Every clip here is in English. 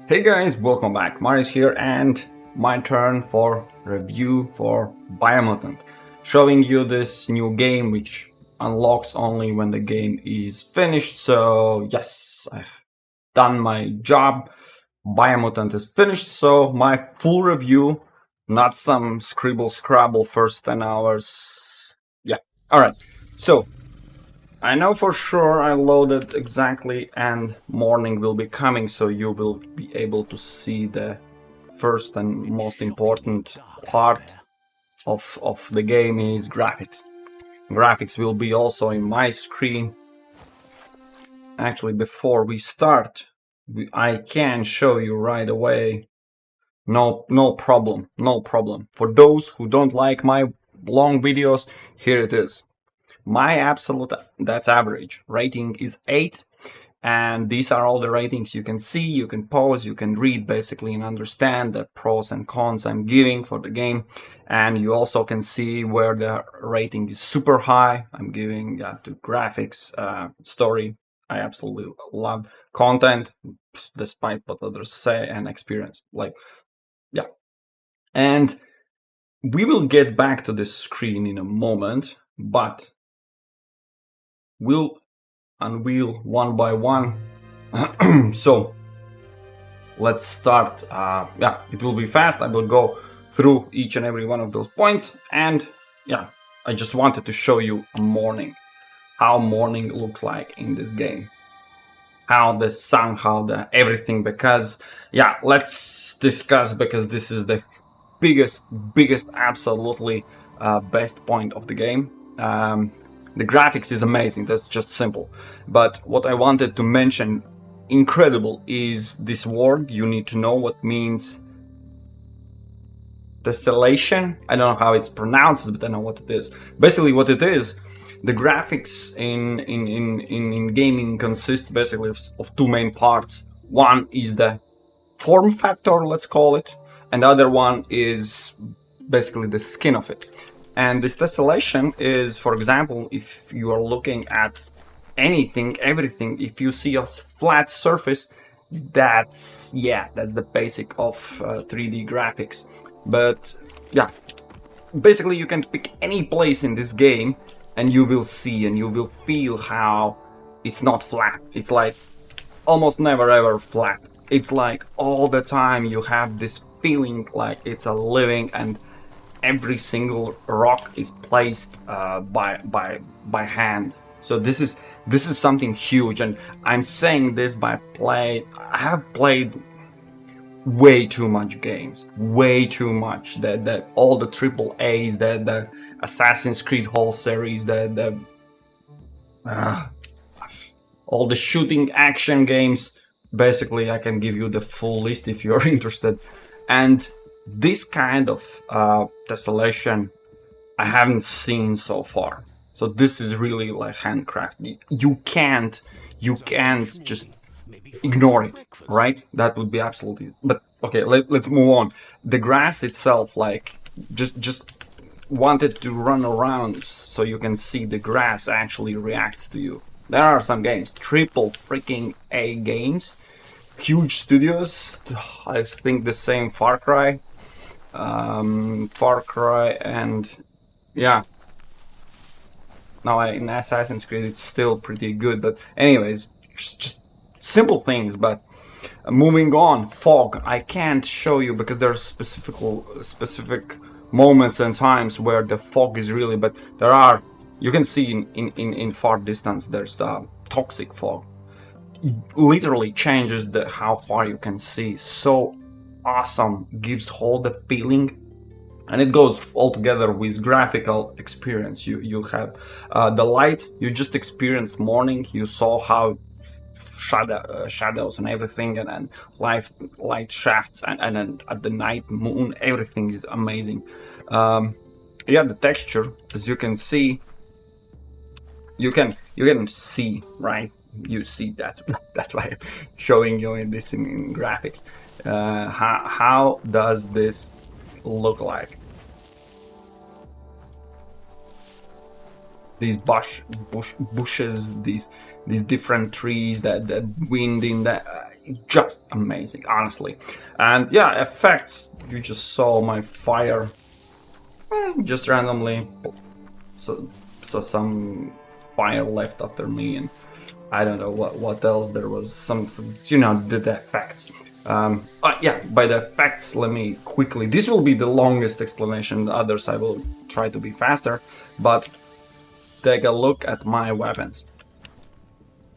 Hey guys, welcome back. Marius here and my turn for review for Biomutant. Showing you this new game which unlocks only when the game is finished. So yes, I've done my job. Biomutant is finished, so my full review, not some scribble scrabble first 10 hours. Yeah, alright. So I know for sure I loaded exactly and morning will be coming, so you will be able to see the first and most important part of the game is graphics. Graphics will be also in my screen. Actually, before we start, I can show you right away. No problem, no problem. For those who don't like my long videos, here it is. My absolute, that's average, rating is 8. And these are all the ratings you can see, you can pause, you can read basically and understand the pros and cons I'm giving for the game. And you also can see where the rating is super high. I'm giving to graphics, story. I absolutely love content, despite what others say, and experience. Yeah. And we will get back to this screen in a moment, but we'll unveil one by one. So let's start. Yeah, it will be fast. I will go through each and every one of those points. And yeah, I just wanted to show you a morning, how morning looks like in this game, how the sun, how the everything. Because yeah, let's discuss, because this is the biggest, absolutely best point of the game. The graphics is amazing. That's just simple. But what I wanted to mention, incredible, is this word. You need to know what means tessellation. I don't know how it's pronounced, but I know what it is. Basically, what it is, the graphics in gaming consists basically of two main parts. One is the form factor, let's call it, and the other one is basically the skin of it. And this tessellation is, for example, if you are looking at anything, everything, if you see a flat surface, that's the basic of 3D graphics. But yeah, basically you can pick any place in this game and you will see and you will feel how it's not flat. It's like almost never ever flat. It's like all the time you have this feeling like it's a living, and every single rock is placed by hand. So this is something huge, and I'm saying this by I have played way too much games, way too much. That all the triple A's, the Assassin's Creed whole series, uh, all the shooting action games. Basically, I can give you the full list if you're interested. And this kind of tessellation I haven't seen so far. So this is really like handcrafted. You can't just ignore it, right? That would be absolutely. But okay, let's move on. The grass itself, like, just wanted to run around so you can see the grass actually react to you. There are some games, triple freaking A games, huge studios. I think the same Far Cry, and yeah. Now in Assassin's Creed it's still pretty good, but anyways, just simple things. But moving on, fog. I can't show you because there's specific moments and times where the fog is really. But there are. You can see in far distance there's toxic fog. It literally changes how far you can see. So awesome, gives all the feeling, and it goes all together with graphical experience. You have the light. You just experienced morning. You saw how shadows and everything, and light shafts, and then at the night moon, everything is amazing. Yeah, the texture, as you can see, you can see, right? You see that. That's why I'm showing you this in graphics. How does this look like? These bushes, these different trees, that wind in that. just amazing, honestly. And yeah, effects, you just saw my fire just randomly, so some fire left after me, and I don't know what else. There was some you know, the effects. Yeah, by the effects, let me quickly, this will be the longest explanation, the others I will try to be faster, but take a look at my weapons.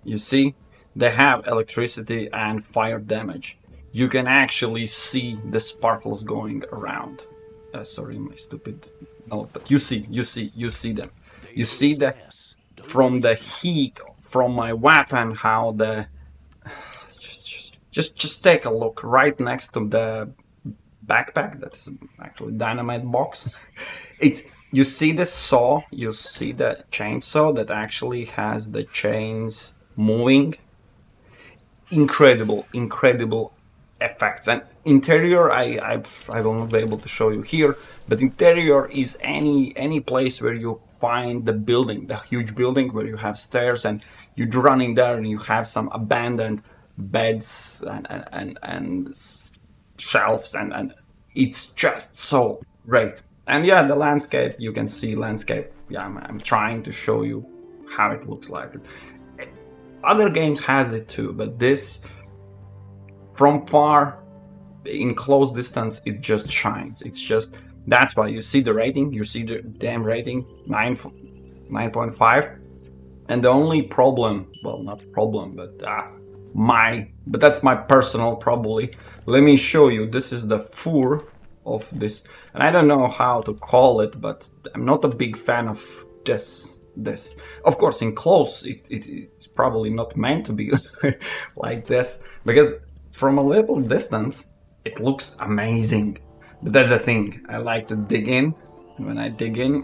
You see, they have electricity and fire damage. You can actually see the sparkles going around. Sorry, my stupid note, but you see them. You see that from the heat from my weapon, how the just take a look right next to the backpack. That is actually dynamite box. It's, you see the saw, you see the chainsaw that actually has the chains moving. Incredible effects. And interior, I will not be able to show you here, but interior is any place where you find the building, the huge building where you have stairs and you run in there and you have some abandoned beds and shelves, and it's just so great. And yeah, the landscape, you can see landscape. Yeah, I'm trying to show you how it looks like. Other games has it too, but this, from far, in close distance, it just shines. It's just, that's why you see the rating, you see the damn rating, 9.5. And the only problem, well, not problem, but that's my personal probably. Let me show you. This is the fur of this, and I don't know how to call it, but I'm not a big fan of this. Of course, in close, it's probably not meant to be like this, because from a little distance, it looks amazing. But that's the thing. I like to dig in. When I dig in,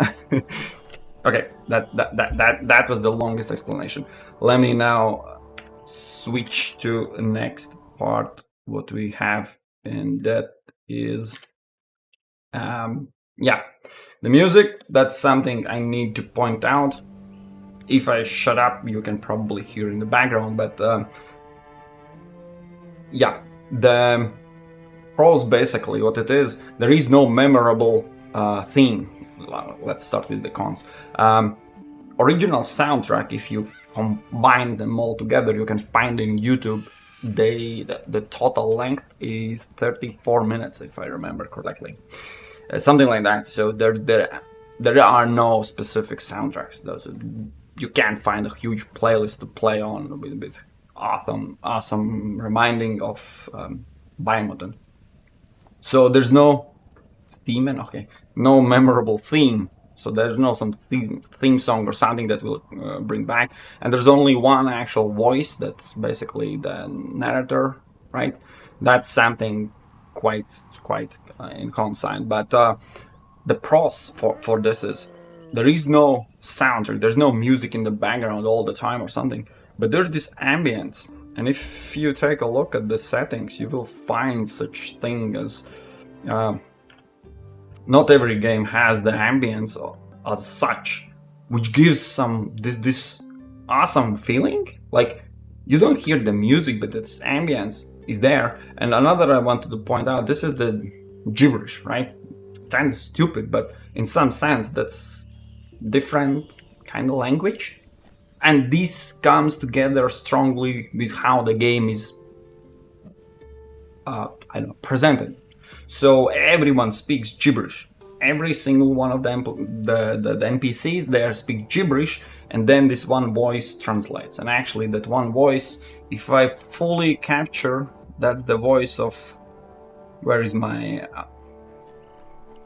okay, that was the longest explanation. Let me now switch to the next part. What we have, and that is, yeah. The music, that's something I need to point out. If I shut up, you can probably hear in the background, but yeah, the pros, basically what it is, there is no memorable theme. Let's start with the cons. Original soundtrack, if you combine them all together, you can find in YouTube, the total length is 34 minutes, if I remember correctly. Something like that. So there are no specific soundtracks. You can't find a huge playlist to play on with awesome reminding of Biomutant. So there's no theme, and no memorable theme. So there's no some theme song or something that will bring back. And there's only one actual voice, that's basically the narrator, right? That's something quite in consign. But the pros for this is, there is no soundtrack, there's no music in the background all the time or something, but there's this ambience. And if you take a look at the settings, you will find such thing as not every game has the ambience as such, which gives this awesome feeling. Like, you don't hear the music, but its ambience is there. And another I wanted to point out, this is the gibberish, right? Kind of stupid, but in some sense that's different kind of language, and this comes together strongly with how the game is presented. So everyone speaks gibberish. Every single one of them, the NPCs there speak gibberish, and then this one voice translates. And actually, that one voice, if I fully capture, that's the voice of, where is my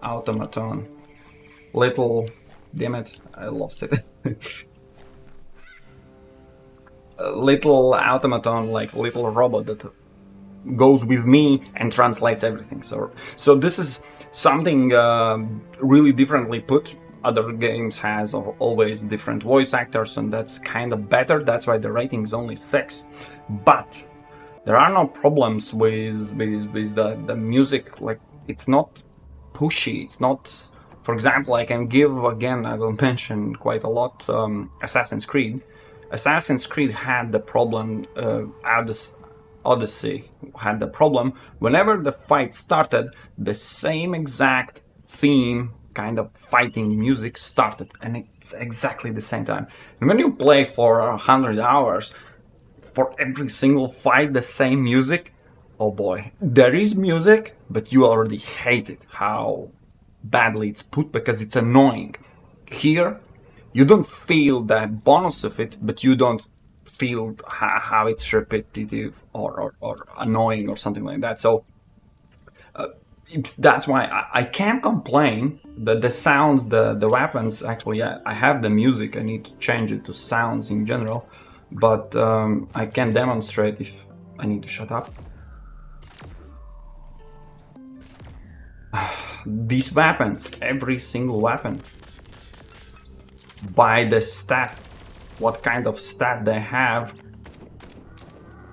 automaton? Little, damn it, I lost it. A little automaton, like little robot that goes with me and translates everything. So this is something really differently put. Other games has always different voice actors, and that's kind of better. That's why the rating is only 6. But there are no problems with the music. Like, it's not pushy. It's not. For example, I can give, again, I will mention quite a lot, Assassin's Creed. Assassin's Creed had the problem Odyssey had the problem. Whenever the fight started, the same exact theme, kind of fighting music started, and it's exactly the same time. And when you play for 100 hours, for every single fight, the same music, oh boy, there is music, but you already hate it, how badly it's put, because it's annoying. Here, you don't feel that bonus of it, but you don't feel how it's repetitive or annoying or something like that. So that's why I can't complain. The sounds, the weapons, actually, I have the music. I need to change it to sounds in general, but I can demonstrate if I need to shut up. These weapons, every single weapon, by the stat, what kind of stat they have,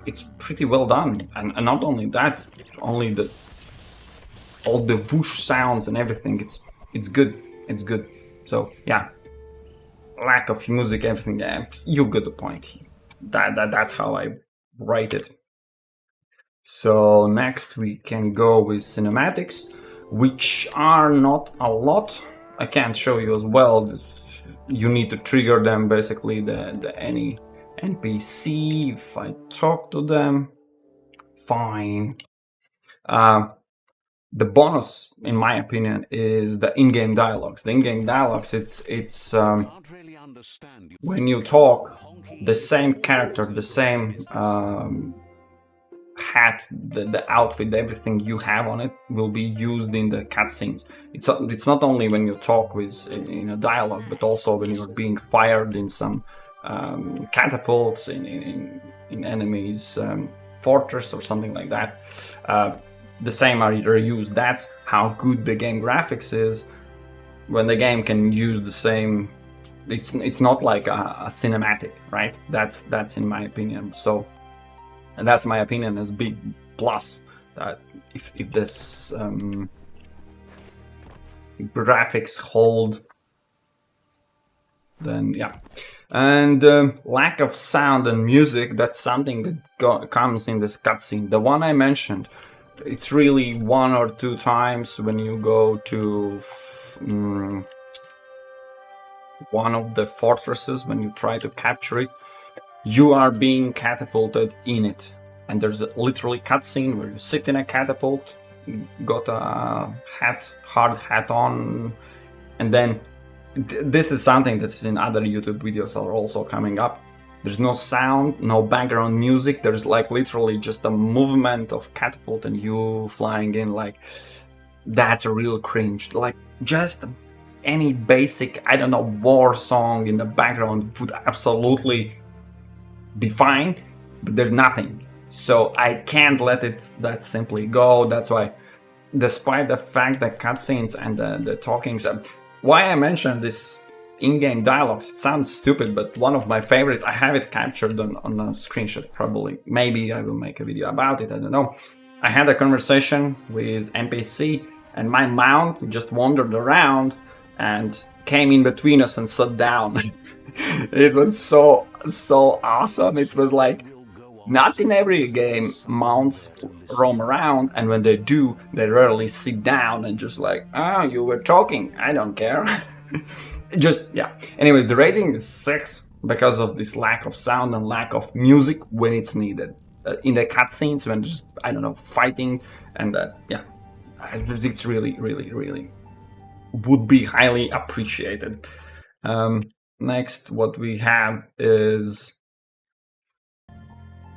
it's pretty well done. And not only that, only all the whoosh sounds and everything, it's good. It's good. So yeah, lack of music, everything. Yeah, you get the point. That's how I rate it. So next we can go with cinematics, which are not a lot. I can't show you as well. You need to trigger them, basically, any NPC. If I talk to them, fine. The bonus, in my opinion, is the in-game dialogues. The in-game dialogues, it's when you talk, the same character, the same hat, the outfit, everything you have on it will be used in the cutscenes. It's not only when you talk with in a dialogue, but also when you're being fired in some catapults in enemies fortress or something like that. The same are reused. That's how good the game graphics is, when the game can use the same. It's not like a cinematic, right? That's in my opinion. So, and that's my opinion as big plus, that if this graphics hold, then yeah. And lack of sound and music, that's something that comes in this cutscene. The one I mentioned, it's really one or two times when you go to one of the fortresses, when you try to capture it, you are being catapulted in it. And there's a literally cutscene where you sit in a catapult, got a hard hat on, and then this is something that's in other YouTube videos are also coming up. There's no sound, no background music. There's like literally just a movement of catapult and you flying in. Like, that's a real cringe. Like, just any basic, I don't know, war song in the background would absolutely be fine, but there's nothing. So I can't let it that simply go. That's why, despite the fact that cutscenes and the talkings, why I mentioned this in-game dialogues, it sounds stupid, but one of my favorites, I have it captured on a screenshot probably. Maybe I will make a video about it, I don't know. I had a conversation with NPC and my mount just wandered around and came in between us and sat down. It was so awesome. It was like, not in every game mounts roam around, and when they do, they rarely sit down and just like, oh, you were talking, I don't care. Just, yeah. Anyways, the rating is 6 because of this lack of sound and lack of music when it's needed. In the cutscenes, when there's, I don't know, fighting, and yeah, it's really would be highly appreciated. Next, what we have is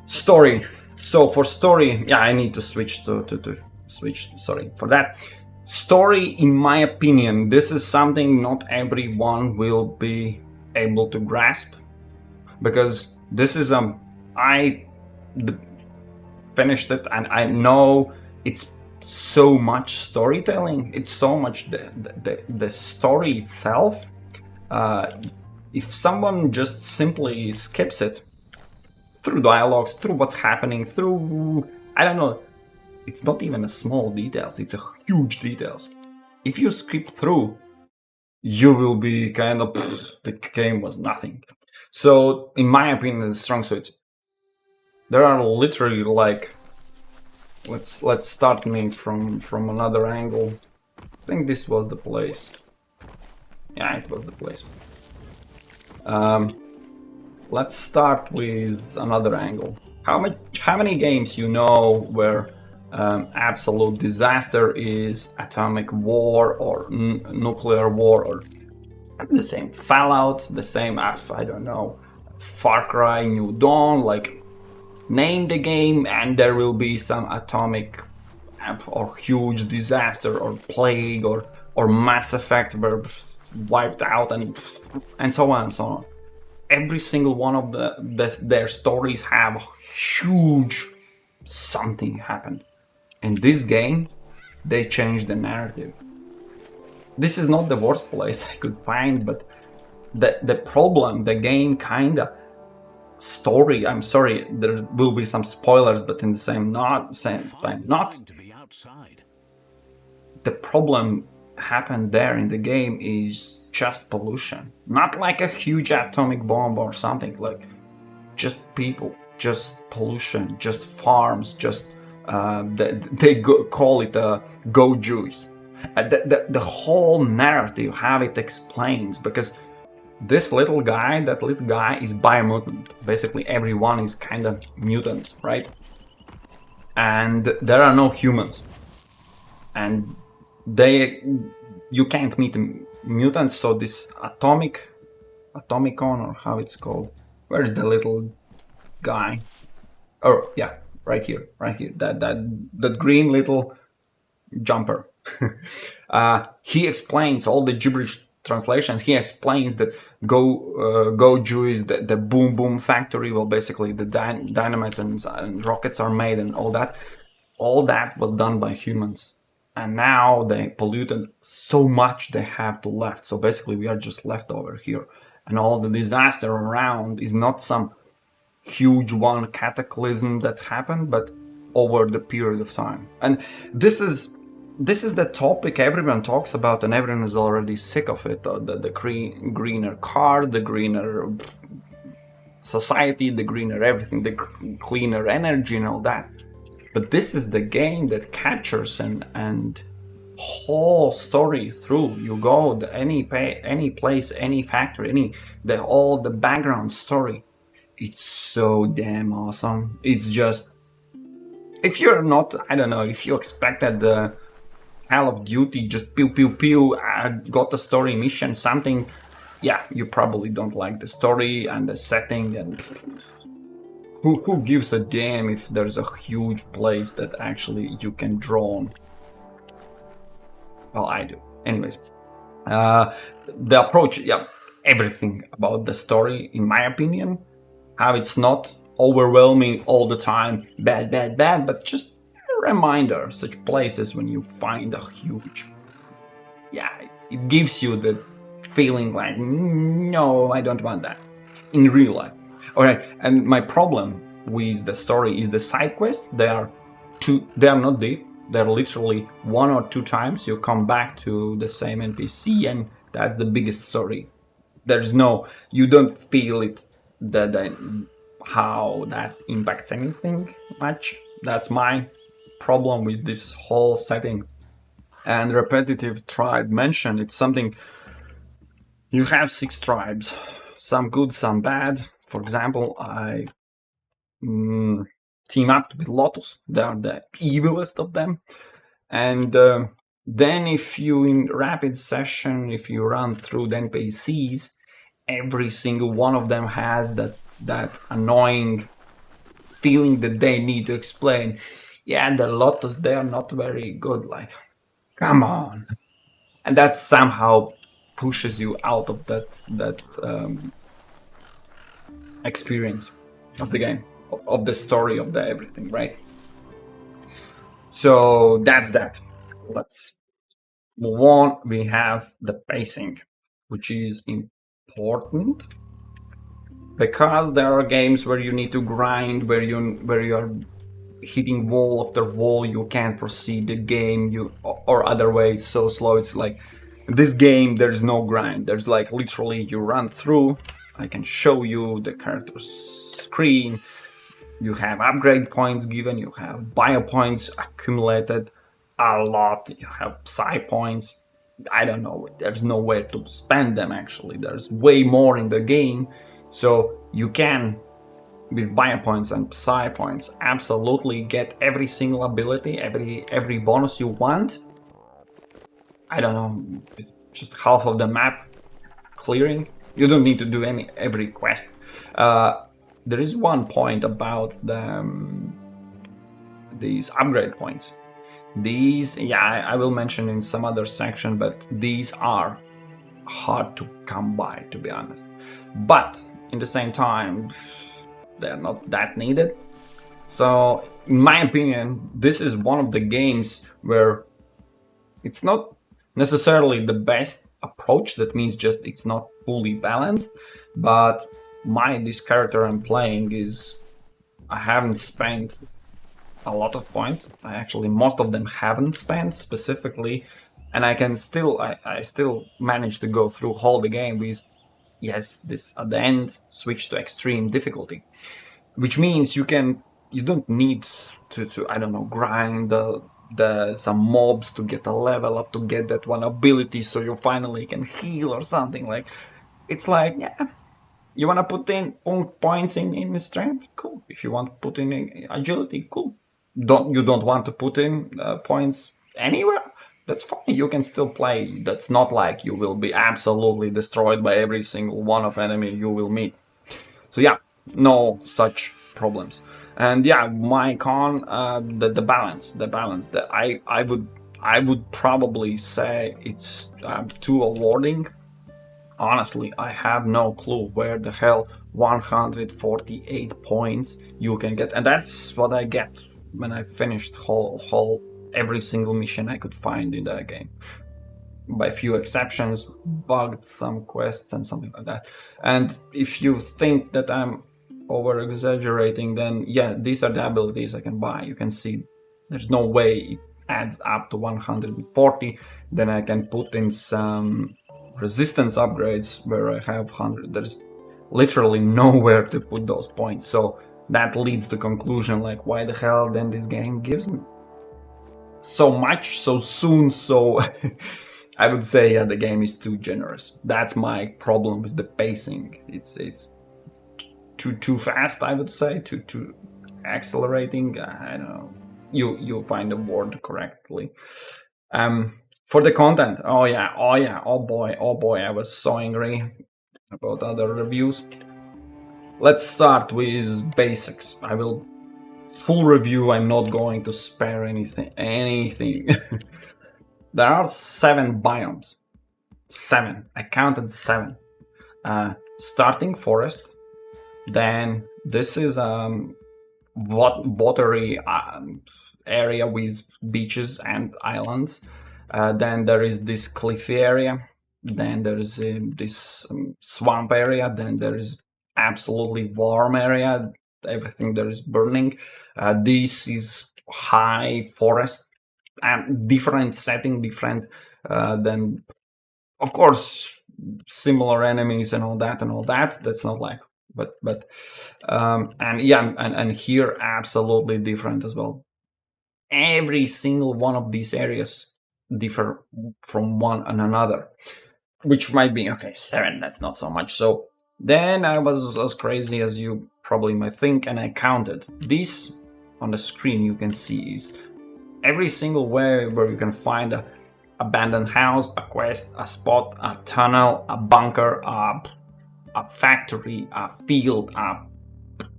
story. So for story, yeah, I need to switch to switch. Sorry for that. Story, in my opinion, this is something not everyone will be able to grasp, because this is I finished it and I know it's so much storytelling. It's so much the story itself. If someone just simply skips it through dialogues, through what's happening, through, I don't know, it's not even a small details, it's a huge details. If you skip through, you will be kind of, the game was nothing. So in my opinion, the strong suits, There are literally like, let's start me from another angle. I think this was the place. Yeah, it was the place. Let's start with another angle. How many games you know where absolute disaster is atomic war or nuclear war, or the same Fallout, the same I don't know, Far Cry, New Dawn, like name the game and there will be some atomic or huge disaster or plague or Mass Effect were wiped out and so on and so on. Every single one of their stories have huge something happened. In this game, they changed the narrative. This is not the worst place I could find, but the problem, the game kinda story. I'm sorry, there will be some spoilers, but in the same time, not. The problem happened there in the game is just pollution, not like a huge atomic bomb or something, like just people, just pollution, just farms, just call it go Jews. The whole narrative, how it explains, because this little guy, that little guy is biomutant. Basically everyone is kind of mutants, right? And there are no humans, and you can't meet mutants. So this atomicon, or how it's called, where's the little guy? Oh yeah, right here, that green little jumper. He explains all the gibberish translations. He explains that go Jew is the boom boom factory. Well, basically the dynamites and rockets are made and all that. All that was done by humans, and now they polluted so much they have to left. So basically we are just left over here, and all the disaster around is not some huge one cataclysm that happened, but over the period of time. And this is the topic everyone talks about, and everyone is already sick of it. The greener cars, the greener society, the greener everything, the cleaner energy and all that. But this is the game that captures and whole story through. You go to any place, any factory, all the background story. It's so damn awesome. It's just, if you're not, I don't know, if you expected the Call of Duty, just pew pew pew, got the story mission, something, yeah, you probably don't like the story and the setting, and who gives a damn if there's a huge place that actually you can drone. Well, I do. Anyways, the approach, yeah, everything about the story, in my opinion, how it's not overwhelming all the time, bad, but just a reminder, such places when you find a huge, yeah, it gives you the feeling like, no, I don't want that in real life. Alright, and my problem with the story is the side quests. They are not deep. They're literally 1 or 2 times you come back to the same NPC, and that's the biggest story. You don't feel it, how that impacts anything much. That's my problem with this whole setting. And repetitive tribe mention, it's something, you have 6 tribes, some good, some bad. For example, I team up with Lotus. They are the evilest of them. And then if you, in rapid session, if you run through the NPCs, every single one of them has that annoying feeling that they need to explain. Yeah, the Lotus, they are not very good. Like, come on. And that somehow pushes you out of that experience of the game, of the story, of the everything, right? So that's that. Let's move on. We have the pacing, which is important because there are games where you need to grind, where you are hitting wall after wall, you can't proceed the game, or other way, it's so slow. It's like this game, there's no grind. There's like literally you run through. I can show you the character screen. You have upgrade points given, you have bio points accumulated a lot, you have psi points. I don't know, there's nowhere to spend them actually. There's way more in the game. So you can, with bio points and psi points, absolutely get every single ability, every bonus you want. I don't know, it's just half of the map clearing. You don't need to do every quest. There is one point about these upgrade points. These, yeah, I will mention in some other section, but these are hard to come by, to be honest. But in the same time, they're not that needed. So, in my opinion, this is one of the games where it's not necessarily the best approach. That means just it's not fully balanced. But this character I'm playing is, I haven't spent a lot of points. I actually, most of them haven't spent specifically, and I can still, I still manage to go through all the game with, yes, this at the end switch to extreme difficulty, which means you don't need to I don't know, grind some mobs to get a level up, to get that one ability so you finally can heal or something. Like, it's like, yeah, you want to put in points in strength, cool. If you want to put in agility, cool. Don't want to put in points anywhere, that's fine, you can still play. That's not like you will be absolutely destroyed by every single one of enemy you will meet. So yeah, no such problems. And yeah, my con, the balance, that I would probably say it's too awarding. Honestly, I have no clue where the hell 148 points you can get, and that's what I get when I finished whole every single mission I could find in that game. By few exceptions, bugged some quests and something like that. And if you think that I'm over exaggerating, then yeah, these are the abilities I can buy. You can see there's no way it adds up to 140. Then I can put in some resistance upgrades where I have 100. There's literally nowhere to put those points. So that leads to conclusion, like, why the hell then this game gives me so much so soon? So I would say, yeah, the game is too generous. That's my problem with the pacing. It's too fast, I would say, too accelerating. I don't know. You find the word correctly. For the content, oh boy, I was so angry about other reviews. Let's start with basics. I will full review. I'm not going to spare anything. There are 7 biomes. 7. I counted 7. Starting forest. Then this is watery area with beaches and islands. Then there is this cliffy area. Then there is this swamp area. Then there is absolutely warm area. Everything there is burning. This is high forest. Different setting, different than, of course, similar enemies and all that. That's not like, but and yeah, and here absolutely different as well. Every single one of these areas differ from one and another, which might be okay. 7, that's not so much. So then I was as crazy as you probably might think, and I counted. This on the screen you can see is every single way where you can find a abandoned house, a quest, a spot, a tunnel, a bunker, a factory, a field,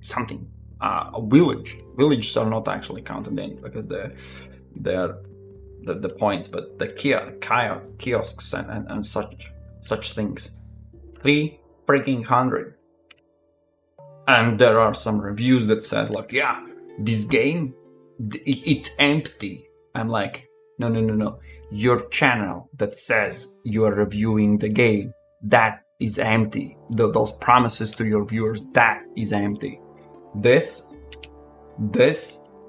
something, a village. Villages are not actually counted in because they're the points, but the kiosks and such things. 300. And there are some reviews that says like, yeah, this game, it's empty. I'm like, no. Your channel that says you are reviewing the game, that is empty. Those promises to your viewers, that is empty. This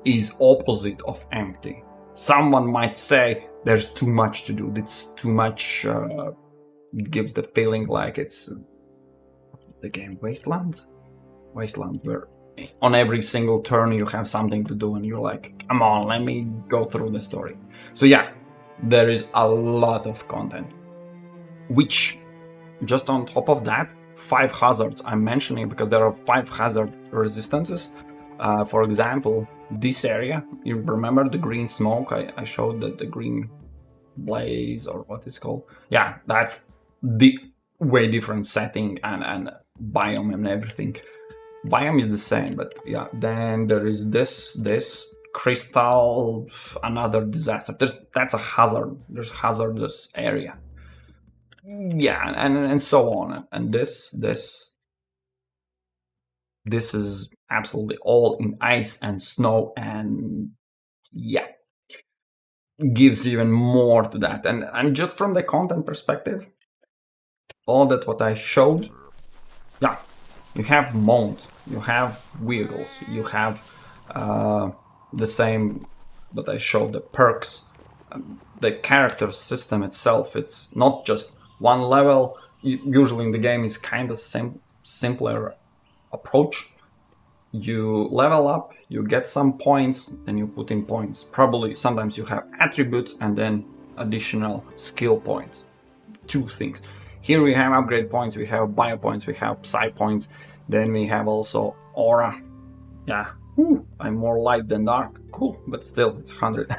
is opposite of empty. Someone might say there's too much to do. It's too much. Gives the feeling like it's the game Wasteland, where on every single turn you have something to do and you're like, come on, let me go through the story. So yeah, there is a lot of content, which just on top of that, 5 hazards I'm mentioning because there are 5 hazard resistances. For example, this area, you remember the green smoke? I showed that the green blaze, or what it's called. Yeah, that's the way different setting and biome and everything. Biome is the same, but yeah, then there is this crystal, another disaster. That's a hazard. There's hazardous area. Yeah, and so on. And this is absolutely all in ice and snow, and yeah, gives even more to that. And just from the content perspective, all that what I showed, yeah, you have mounts, you have vehicles, you have the same that I showed, the perks, the character system itself. It's not just one level. Usually in the game is kind of simpler approach. You level up, you get some points, then you put in points. Probably sometimes you have attributes and then additional skill points. 2 things. Here we have upgrade points, we have bio points, we have psi points, then we have also aura. Yeah, I'm more light than dark. Cool, but still, it's 100.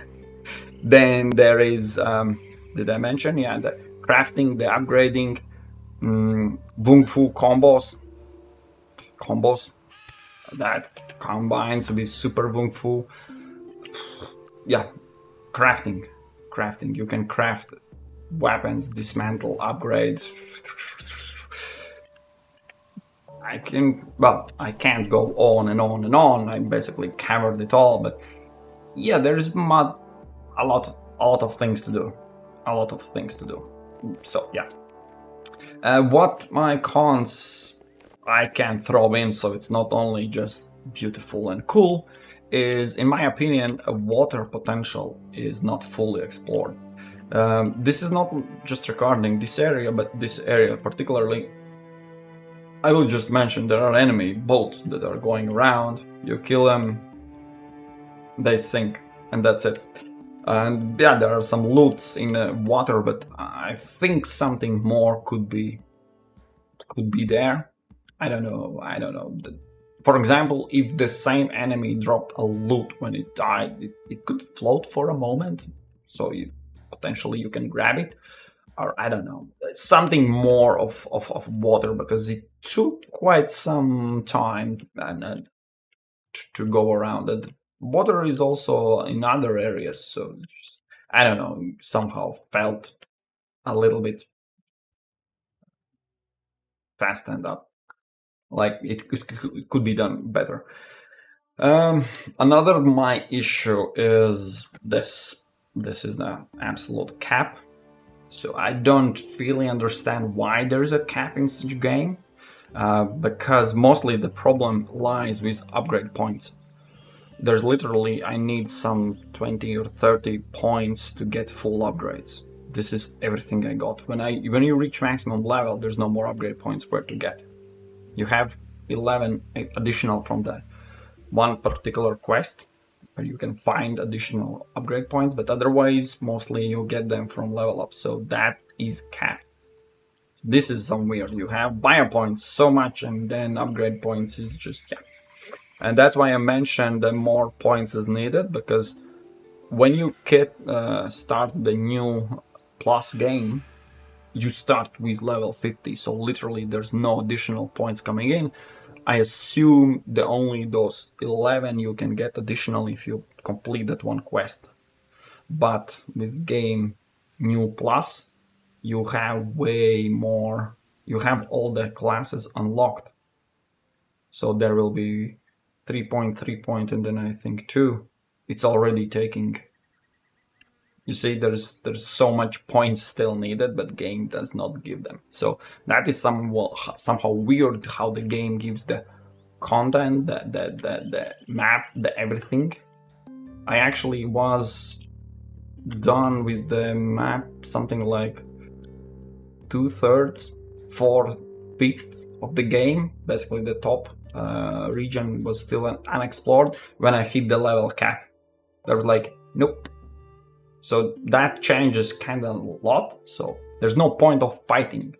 Then there is, did I mention? Yeah, the crafting, the upgrading, Wung Fu combos that combines with Super Wung Fu. Yeah, crafting. You can craft weapons, dismantle, upgrade. I can't go on and on and on. I basically covered it all, but yeah, there's a lot of things to do. So yeah. What my cons I can throw in, so it's not only just beautiful and cool, is, in my opinion, a water potential is not fully explored. This is not just regarding this area, but this area particularly. I will just mention there are enemy boats that are going around. You kill them, they sink, and that's it. And yeah, there are some loots in the water, but I think something more could be there. I don't know. For example, if the same enemy dropped a loot when it died, it could float for a moment, so potentially you can grab it. Or I don't know, something more of water, because it took quite some time to go around. And water is also in other areas, so just, I don't know, somehow felt a little bit fast and up, like it could be done better. Another my issue is this. This is the absolute cap. So I don't really understand why there's a cap in such game, because mostly the problem lies with upgrade points. There's literally, I need some 20 or 30 points to get full upgrades. This is everything I got. When you reach maximum level, there's no more upgrade points where to get. You have 11 additional from the one particular quest, where you can find additional upgrade points, but otherwise mostly you get them from level up, so that is capped. This is some weird. You have bio points so much, and then upgrade points is just, yeah. And that's why I mentioned that more points is needed, because when you start the new plus game, you start with level 50, so literally there's no additional points coming in. I assume the only those 11 you can get additional if you complete that one quest. But with game new plus, you have way more. You have all the classes unlocked. So there will be 3.3 and then I think 2. It's already taking. You see, there's so much points still needed, but game does not give them. So that is somehow weird how the game gives the content, the map, the everything. I actually was done with the map something like 2/3, 4/5 of the game, basically the top region was still unexplored. When I hit the level cap, there was like, nope. So that changes kind of a lot. So there's no point of fighting.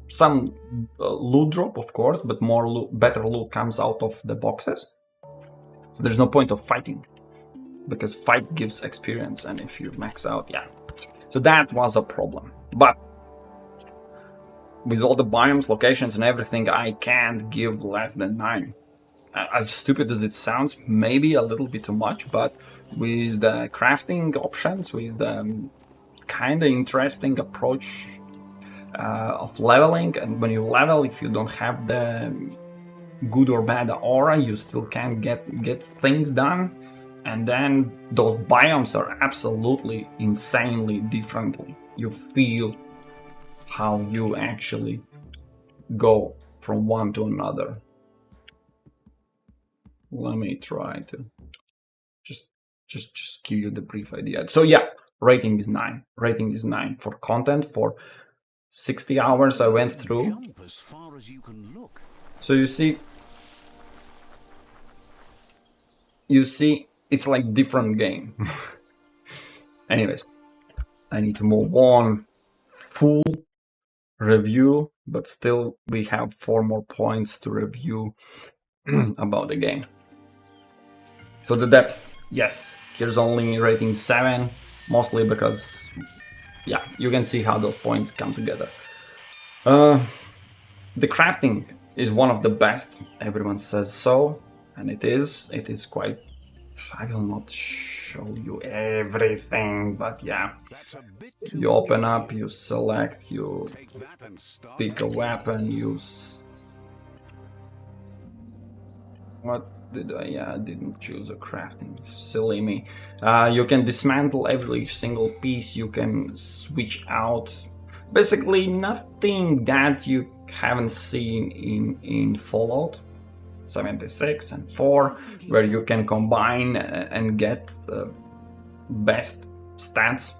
Some loot drop, of course, but more loot, better loot comes out of the boxes. So there's no point of fighting, because fight gives experience, and if you max out, yeah. So that was a problem. But with all the biomes, locations, and everything, I can't give less than 9. As stupid as it sounds, maybe a little bit too much, but with the crafting options, with the kind of interesting approach of leveling, and when you level, if you don't have the good or bad aura, you still can't get things done. And then those biomes are absolutely insanely differently. You feel how you actually go from one to another. Let me try to just give you the brief idea. So yeah, rating is 9. Rating is 9 for content. For 60 hours I went through. So you see, it's like different game. Anyways, I need to move on. Full review, but still we have 4 more points to review about the game. So the depth, yes, here's only rating 7, mostly because, yeah, you can see how those points come together. The crafting is one of the best, everyone says so, and it is quite. I will not show you everything, but yeah, you open up, you select, you pick a weapon, what did I? Yeah, I didn't choose a crafting. Silly me. You can dismantle every single piece. You can switch out. Basically, nothing that you haven't seen in Fallout 76 and 4, where you can combine and get best stats.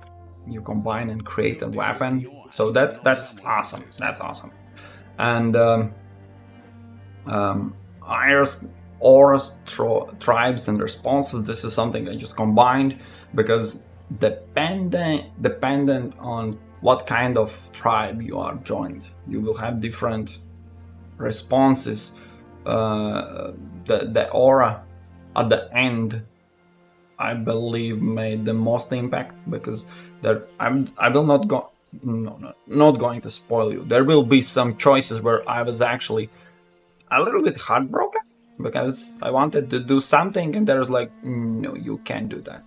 You combine and create a weapon. So that's awesome. That's awesome. And auras, tribes, and responses. This is something I just combined because dependent on what kind of tribe you are joined, you will have different responses. The aura at the end, I believe, made the most impact because I will not go. No, not going to spoil you. There will be some choices where I was actually a little bit heartbroken because I wanted to do something and there's like, no, you can't do that.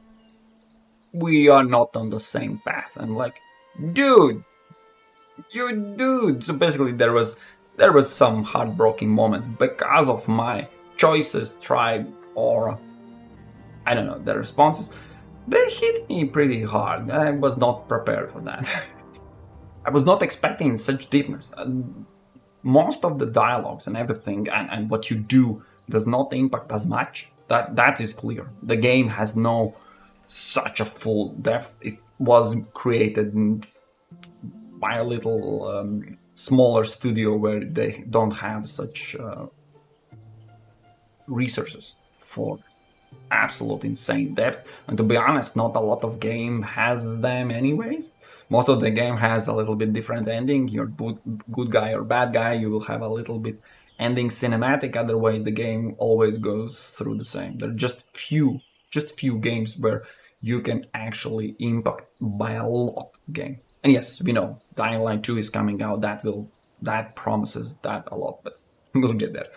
We are not on the same path. And like, dude. So basically there was some heartbroken moments because of my choices, tribe, or I don't know, the responses. They hit me pretty hard. I was not prepared for that. I was not expecting such deepness. Most of the dialogues and everything and what you do does not impact as much. That is clear. The game has no such a full depth. It was created by a little smaller studio where they don't have such resources for absolute insane depth. And to be honest, not a lot of game has them anyways. Most of the game has a little bit different ending. You're good guy or bad guy, you will have a little bit ending cinematic. Otherwise, the game always goes through the same. There are just few games where you can actually impact by a lot game. And yes, we know Dying Light 2 is coming out. That promises that a lot, but we'll get there.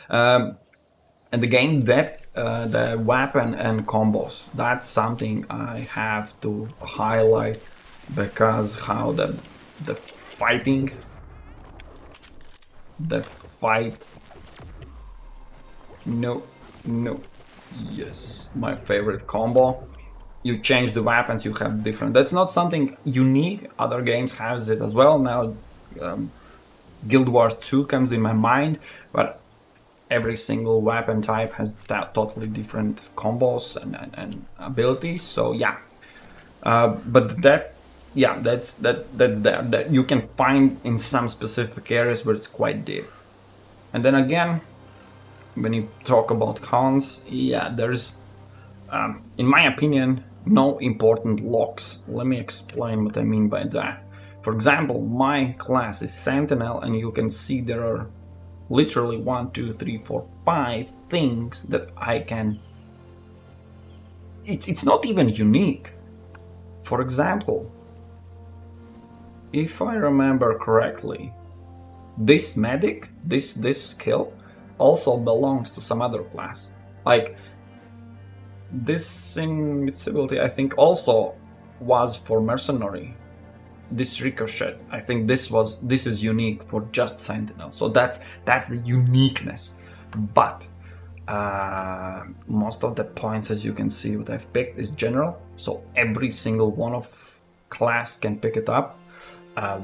And the game depth, the weapon and combos. That's something I have to highlight. Because how the fight, no, yes, my favorite combo. You change the weapons, you have different. That's not something unique. Other games have it as well. Now, Guild Wars 2 comes in my mind, but every single weapon type has totally different combos and abilities. So yeah, but that you can find in some specific areas where it's quite deep. And then again, when you talk about cons, yeah, there's, in my opinion, no important locks. Let me explain what I mean by that. For example, my class is Sentinel, and you can see there are literally 1, 2, 3, 4, 5 things that I can. It's not even unique. For example, if I remember correctly, this medic, this skill, also belongs to some other class. Like this invincibility, I think, also was for mercenary. This ricochet, I think this is unique for just Sentinel. So that's the uniqueness. But most of the points, as you can see, what I've picked is general. So every single one of class can pick it up.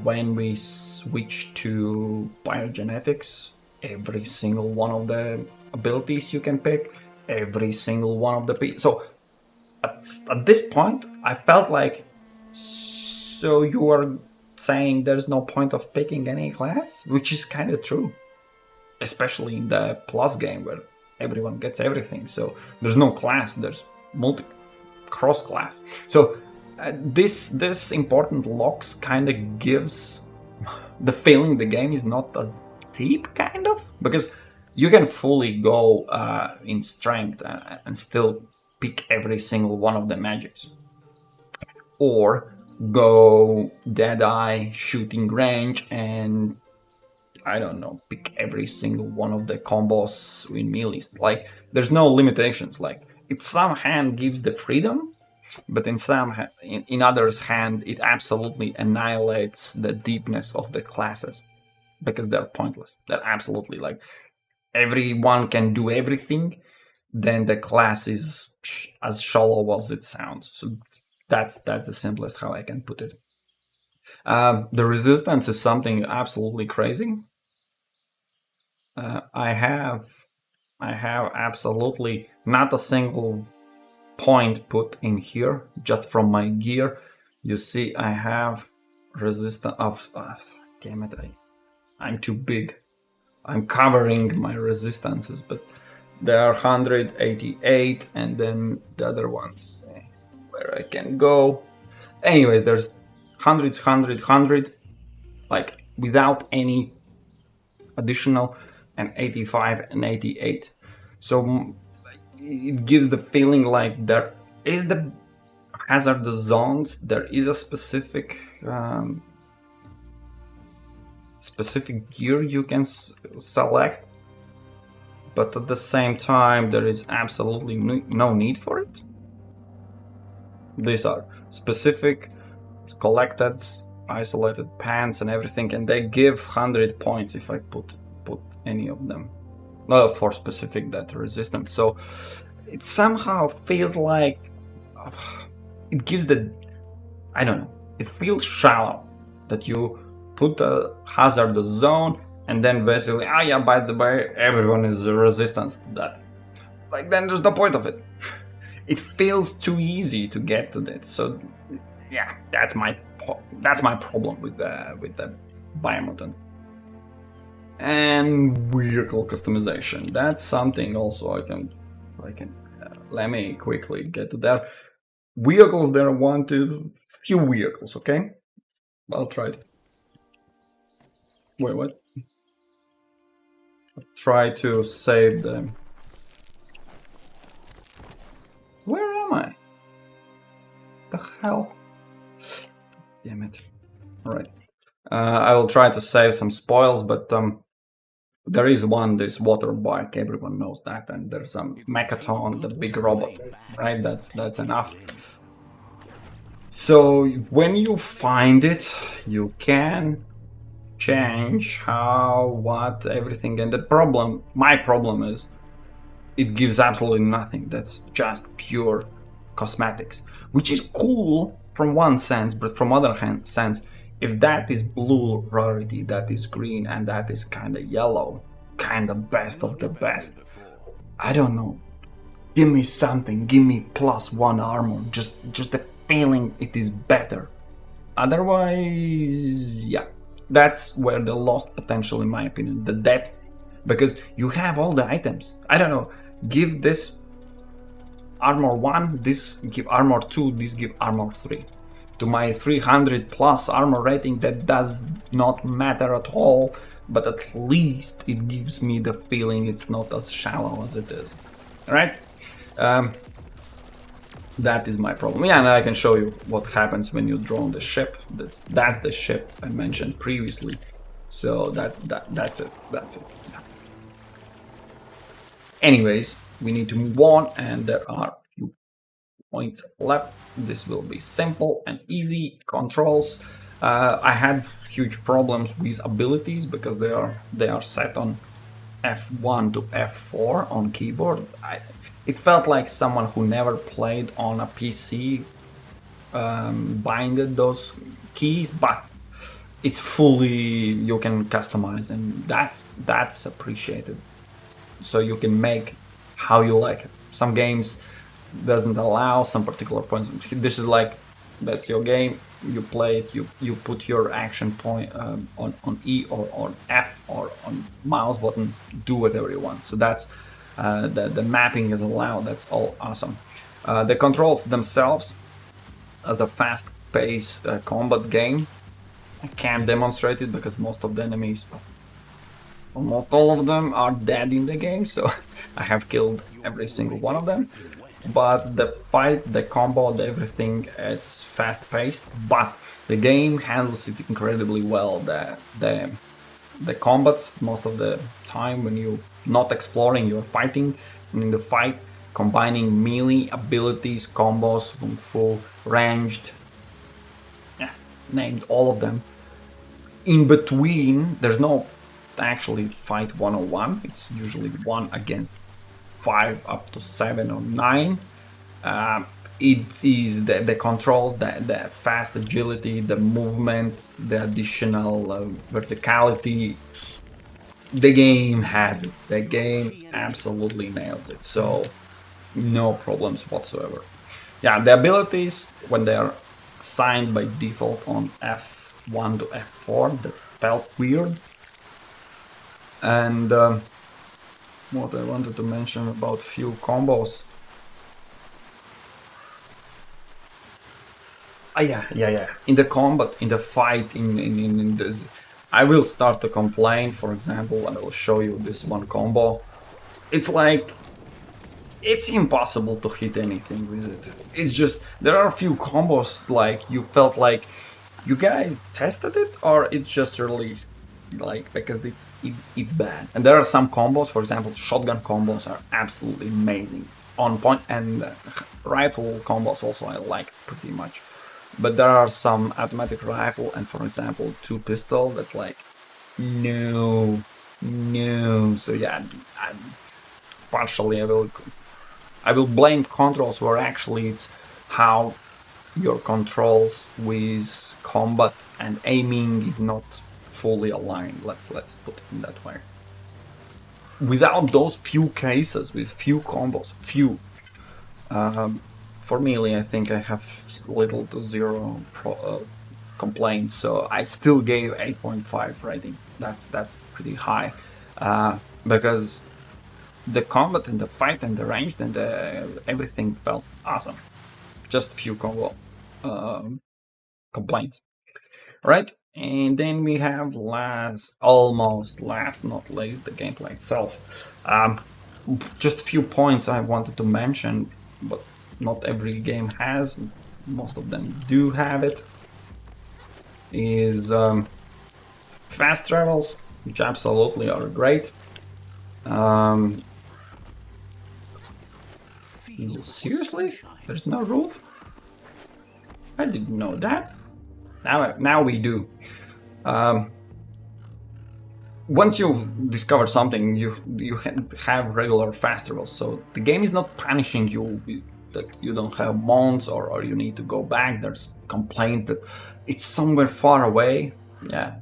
When we switch to biogenetics, every single one of the abilities you can pick, every single one of the so at this point I felt like, so you are saying there's no point of picking any class, which is kind of true, especially in the plus game where everyone gets everything. So there's no class, there's cross class. So this important locks kind of gives the feeling the game is not as deep, kind of, because you can fully go in strength and still pick every single one of the magics, or go Deadeye, shooting range, and I don't know, pick every single one of the combos in melee. Like there's no limitations. Like it some hand gives the freedom, but in others' hand it absolutely annihilates the deepness of the classes because they're pointless. They're absolutely like everyone can do everything. Then the class is as shallow as it sounds. So that's the simplest how I can put it. The resistance is something absolutely crazy. I have absolutely not a single point put in here. Just from my gear, you see I have resistance of. Damn it! I'm too big. I'm covering my resistances, but there are 188, and then the other ones where I can go. Anyways, there's hundreds, 100, like without any additional, and 85 and 88. So it gives the feeling like there is the hazardous zones. There is a specific gear you can select, but at the same time there is absolutely no need for it. These are specific, collected, isolated pants and everything, and they give 100 points if I put any of them for specific that resistance. So it somehow feels like it gives the, I don't know, it feels shallow that you put a hazardous zone and then basically, yeah, by the way, everyone is resistant to that. Like, then there's no point of it. It feels too easy to get to that. So yeah, that's my problem with the Biomutant. And vehicle customization, that's something also I can let me quickly get to that. Vehicles, there are few vehicles, okay? I'll try it. Wait, what? I'll try to save them. Where am I? The hell? Damn it. Alright. I will try to save some spoils, but there is this water bike, everyone knows that, and there's a Mechaton, the big robot, right? That's enough. So when you find it, you can change how, what, everything, and my problem is it gives absolutely nothing. That's just pure cosmetics, which is cool from one sense, but from other sense, if that is blue rarity, that is green, and that is kind of yellow, kind of best of the best, I don't know. Give me something. Give me +1 armor. Just the feeling it is better. Otherwise, yeah, that's where the lost potential, in my opinion, the depth because you have all the items. I don't know, give this armor 1, this give armor 2, this give armor 3. To my 300 plus armor rating, that does not matter at all, but at least it gives me the feeling it's not as shallow as it is. Alright? That is my problem. Yeah, and I can show you what happens when you drone the ship. That's the ship I mentioned previously. So that's it. That's it. Yeah. Anyways, we need to move on, and there are a few points left. This will be simple and easy controls. I had huge problems with abilities because they are set on F1 to F4 on keyboard. It felt like someone who never played on a PC binded those keys, but it's fully, you can customize, and that's appreciated. So you can make how you like it. Some games doesn't allow some particular points. This is like, that's your game, you play it, you put your action point on E or on F or on mouse button, do whatever you want. So that's the mapping is allowed. That's all awesome. The controls themselves, as a fast-paced combat game, I can't demonstrate it because most of the enemies, almost all of them, are dead in the game, so I have killed every single one of them. But the fight, the combo, everything, it's fast-paced, but the game handles it incredibly well. The combats, most of the time when you're not exploring, you're fighting, and in the fight, combining melee abilities, combos, kung fu, ranged, yeah, named all of them. In between, there's no actually fight 101. It's usually 1 against 5 up to 7 or 9. It is the controls, the fast agility, the movement, the additional verticality. The game has it. The game absolutely nails it. So no problems whatsoever. Yeah, the abilities, when they are assigned by default on F1 to F4, they felt weird. And what I wanted to mention about few combos. Yeah. In the combat, in the fight, in this, I will start to complain. For example, and I will show you this one combo. It's like, it's impossible to hit anything with it. It's just, there are a few combos like you felt like you guys tested it or it's just released, like, because it's bad. And there are some combos, for example, shotgun combos are absolutely amazing, on point, and rifle combos also I like pretty much. But there are some automatic rifle and, for example, 2 pistol that's like, no. So yeah, partially I will blame controls, where actually it's how your controls with combat and aiming is not fully aligned. Let's put it in that way. Without those few cases, with few combos, for melee, I think I have little to zero complaints. So I still gave 8.5 rating. That's pretty high, because the combat and the fight and the range and everything felt awesome. Just few combo complaints, right? And then we have almost last not least, the gameplay itself. Just a few points I wanted to mention, but not every game has. Most of them do have it. Is fast travels, which absolutely are great. Seriously? There's no roof? I didn't know that. Now we do. Once you've discovered something, you have regular fast travels, so the game is not punishing you that you don't have mounts or you need to go back. There's complaint that it's somewhere far away. Yeah,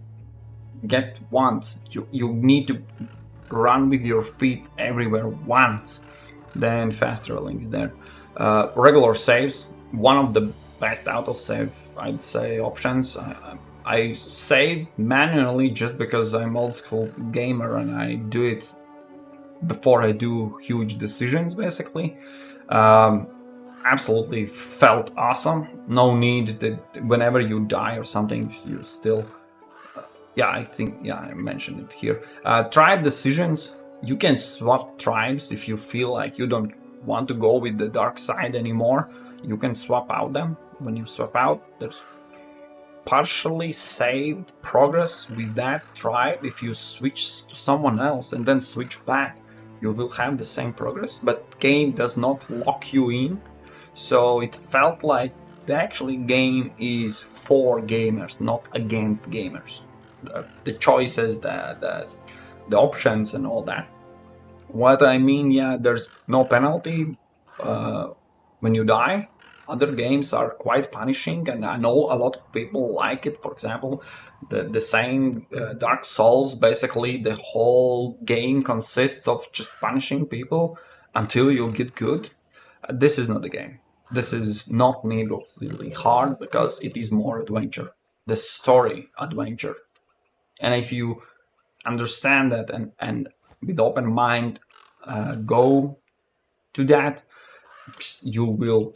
get once. You need to run with your feet everywhere once. Then fast traveling is there. Regular saves, one of the best autosave, I'd say, options. I save manually just because I'm old school gamer and I do it before I do huge decisions, basically. Um, Absolutely felt awesome. No need that whenever you die or something, you still. Yeah, I think, yeah, I mentioned it here. Tribe decisions. You can swap tribes if you feel like you don't want to go with the dark side anymore. You can swap out them. When you swap out, there's partially saved progress with that tribe. If you switch to someone else and then switch back, you will have the same progress, but game does not lock you in. So it felt like the actually game is for gamers, not against gamers. The choices, the options and all that. What I mean, yeah, there's no penalty uh, when you die. Other games are quite punishing, and I know a lot of people like it. For example, the same Dark Souls, basically the whole game consists of just punishing people until you get good. This is not the game. This is not needlessly hard because it is more adventure, the story adventure. And if you understand that and with open mind go to that, you will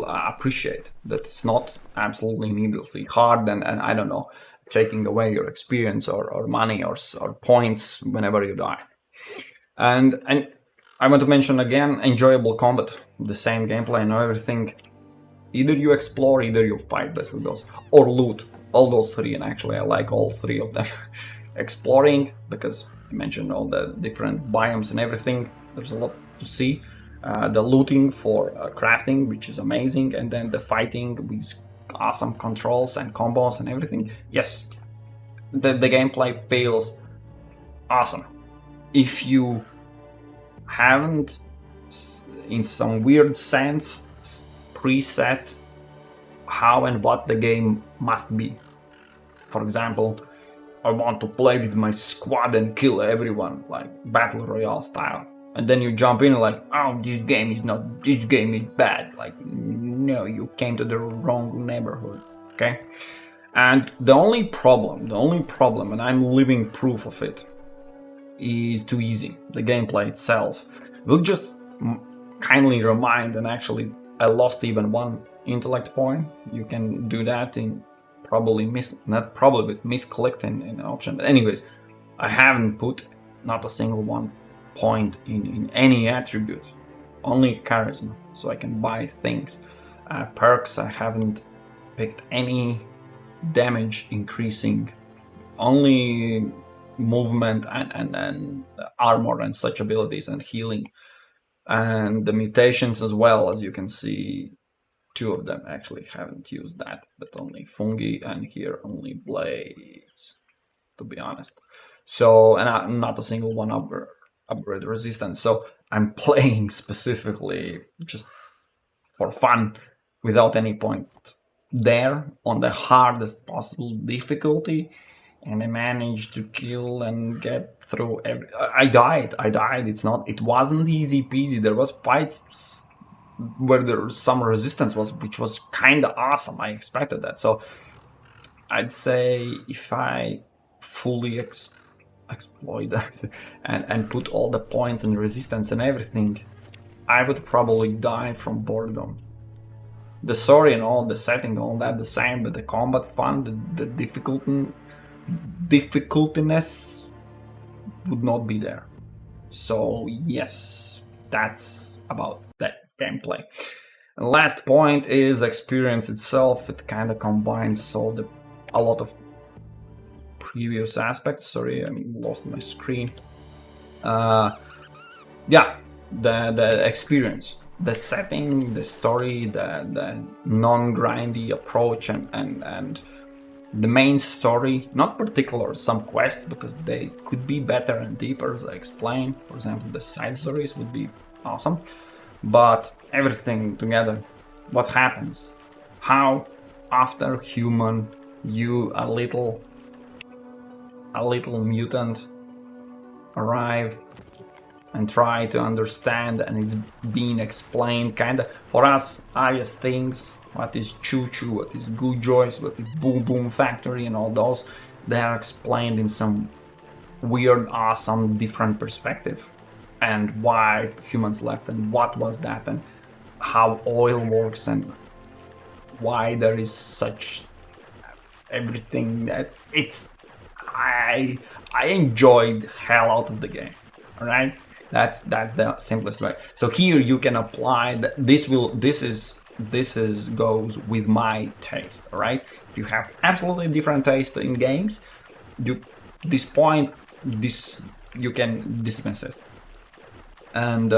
appreciate that it's not absolutely needlessly hard and I don't know, taking away your experience or money or points whenever you die. And I want to mention again enjoyable combat, the same gameplay and everything. Either you explore, either you fight, basically those, or loot. All those three, and actually I like all three of them. Exploring, because I mentioned all the different biomes and everything. There's a lot to see. The looting for crafting, which is amazing, and then the fighting with awesome controls and combos and everything. Yes, the gameplay feels awesome. If you haven't, in some weird sense, preset how and what the game must be. For example, I want to play with my squad and kill everyone, like Battle Royale style. And then you jump in like, oh, this game is bad. Like, no, you came to the wrong neighborhood, okay? And the only problem, and I'm living proof of it, is too easy. The gameplay itself will just kindly remind, and actually I lost even one intellect point. You can do that in probably not probably, but misclicked in an option. But anyways, I haven't put not a single one point in any attribute, only charisma, so I can buy things. Perks, I haven't picked any damage increasing, only movement and armor and such abilities and healing. And the mutations as well, as you can see, two of them actually haven't used that, but only fungi, and here only blades, to be honest. So, and not a single one upgrade resistance. So I'm playing specifically just for fun, without any point there, on the hardest possible difficulty, and I managed to kill and get through every. I died. It wasn't easy peasy. There was fights where there was some resistance, which was kind of awesome. I expected that. So I'd say if I fully exploit that and put all the points and resistance and everything, I would probably die from boredom. The story and all the setting, all that the same, but the combat fun, the difficultiness would not be there. So yes, that's about that gameplay. And last point is experience itself. It kind of combines a lot of previous aspects. Sorry, I lost my screen. Yeah, the experience, the setting, the story, the non-grindy approach, and the main story, not particular some quests, because they could be better and deeper, as I explained. For example, the side stories would be awesome, but everything together, what happens, how after human you a little mutant arrive and try to understand, and it's being explained kind of for us obvious things. What is Choo Choo, what is Good Joys, what is Boom Boom Factory, and all those, they are explained in some weird, awesome, different perspective, and why humans left, and what was that, and how oil works, and why there is such everything that it's I enjoyed hell out of the game. All right, that's the simplest way. So here you can apply this is goes with my taste. All right, if you have absolutely different taste in games, you this point this you can dismiss it. And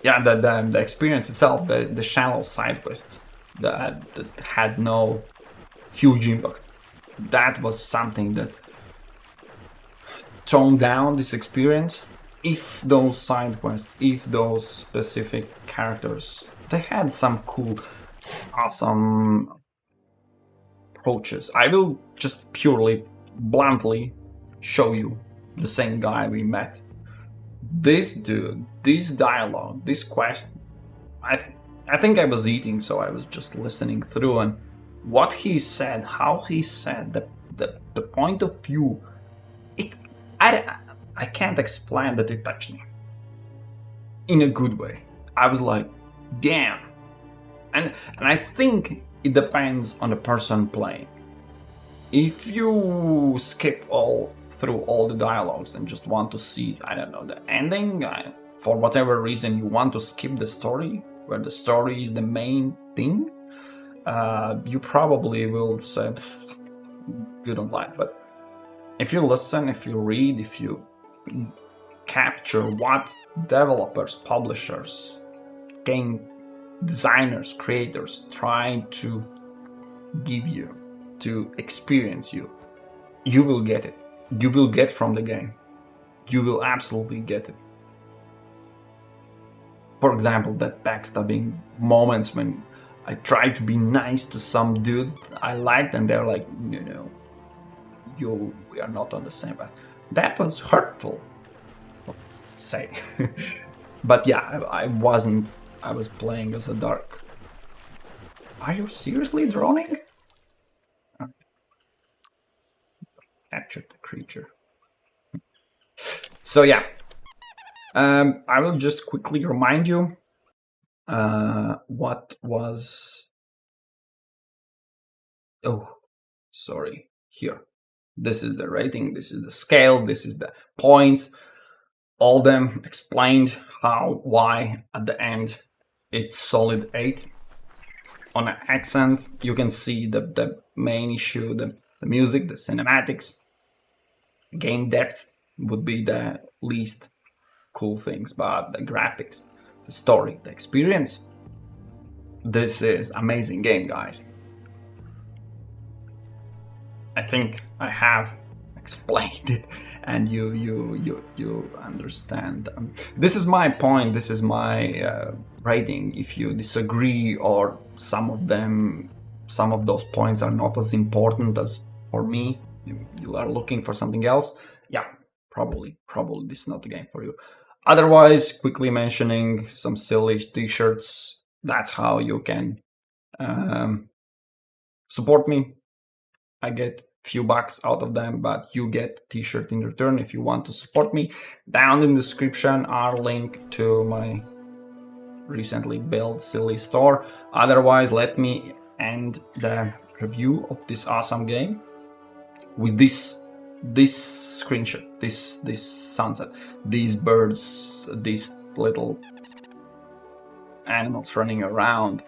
yeah, the experience itself, the shallow side quests that had no huge impact, that was something that toned down this experience. If those side quests, if those specific characters, they had some cool, awesome approaches. I will just purely, bluntly show you the same guy we met. This dude, this dialogue, this quest, I, I think I was eating, so I was just listening through, and what he said, how he said, the point of view, it, I can't explain that it touched me in a good way. I was like, damn. And I think it depends on the person playing. If you skip through all the dialogues and just want to see, I don't know, the ending, for whatever reason you want to skip the story, where the story is the main thing, you probably will say, you don't like. But if you listen, if you read, if you capture what developers, publishers, game designers, creators try to give you, to experience you, you will get it. You will get from the game. You will absolutely get it. For example, that backstabbing moments when I try to be nice to some dudes I liked, and they're like, no, we are not on the same path. That was hurtful, say. But yeah, I wasn't. I was playing as a dark. Are you seriously droning? Captured the creature. So yeah, I will just quickly remind you what was. Oh, sorry. Here, this is the rating. This is the scale. This is the points. All them explained how, why. At the end, it's solid 8. On an accent, you can see the main issue, the music, the cinematics. Game depth would be the least cool things, but the graphics, the story, the experience, this is amazing game, guys. I think I have explained it, and you understand. This is my point. This is my rating. If you disagree, or some of those points are not as important as for me, you are looking for something else. Yeah, probably this is not the game for you. Otherwise, quickly mentioning some silly t-shirts. That's how you can support me. I get few bucks out of them, but you get t-shirt in return if you want to support me. Down in the description are link to my recently built silly store. Otherwise, let me end the review of this awesome game with this screenshot, this sunset, these birds, these little animals running around.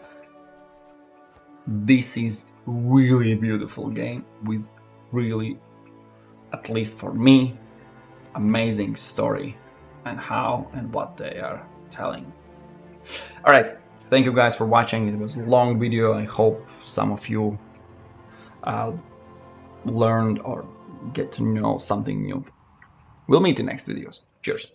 This is really beautiful game with really, at least for me, amazing story and how and what they are telling. All right, thank you guys for watching. It was a long video. I hope some of you learned or get to know something new. We'll meet in next videos. Cheers.